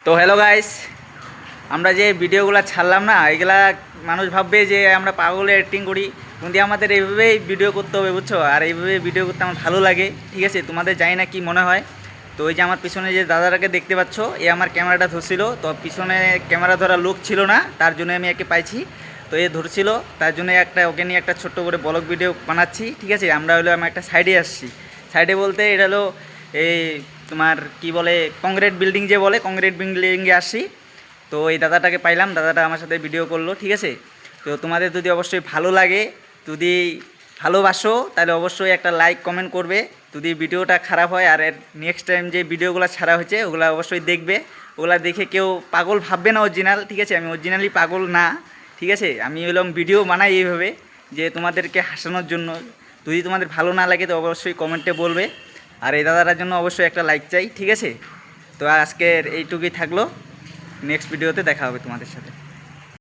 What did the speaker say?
তো hello guys, আমরা যে ভিডিওগুলো ছাড়লাম না, এগুলা মানুষ ভাববে যে আমরা পাগলে এডিটিং করি, কিন্তু আমাদের এইভাবেই ভিডিও করতে হবে, বুঝছো? আর এইভাবে ভিডিও করতে আমার ভালো লাগে, ঠিক আছে? তোমাদের জানি না কি মনে হয়। তো ওই যে আমার পিছনে যে দাদাটাকে দেখতে পাচ্ছ, এ আমার ক্যামেরাটা ধরছিল, তো পিছনে ক্যামেরা ধরা লোক ছিল না, তার জন্য আমি একে পাইছি। তো এ ধরছিল, তার জন্য ওকে নিয়ে একটা ছোট্ট করে ব্লগ ভিডিও বানাচ্ছি, ঠিক আছে? আমি একটা সাইডে আসছি। সাইডে বলতে এটা হলো এই তোমার কি বলে, কংক্রিট বিল্ডিং যে বলে, কংক্রিট বিল্ডিংয়ে আসি। তো এই দাদাটাকে পাইলাম, দাদাটা আমার সাথে ভিডিও করলো, ঠিক আছে? তো তোমাদের যদি অবশ্যই ভালো লাগে, যদি ভালোবাসো, তাহলে অবশ্যই একটা লাইক কমেন্ট করবে। যদি ভিডিওটা খারাপ হয় আর এর নেক্সট টাইম যে ভিডিওগুলো ছাড়া হয়েছে ওগুলো অবশ্যই দেখবে। ওগুলা দেখে কেউ পাগল ভাববে না অরিজিনাল, ঠিক আছে? আমি অরিজিনালি পাগল না, ঠিক আছে? আমি হলাম ভিডিও বানাই এইভাবে যে তোমাদেরকে হাসানোর জন্য। যদি তোমাদের ভালো না লাগে তো অবশ্যই কমেন্টে বলবে। আর এই দাদাটার জন্য অবশ্যই একটা লাইক চাই, ঠিক আছে? তো আজকের এইটুকুই থাকলো, নেক্সট ভিডিওতে দেখা হবে তোমাদের সাথে।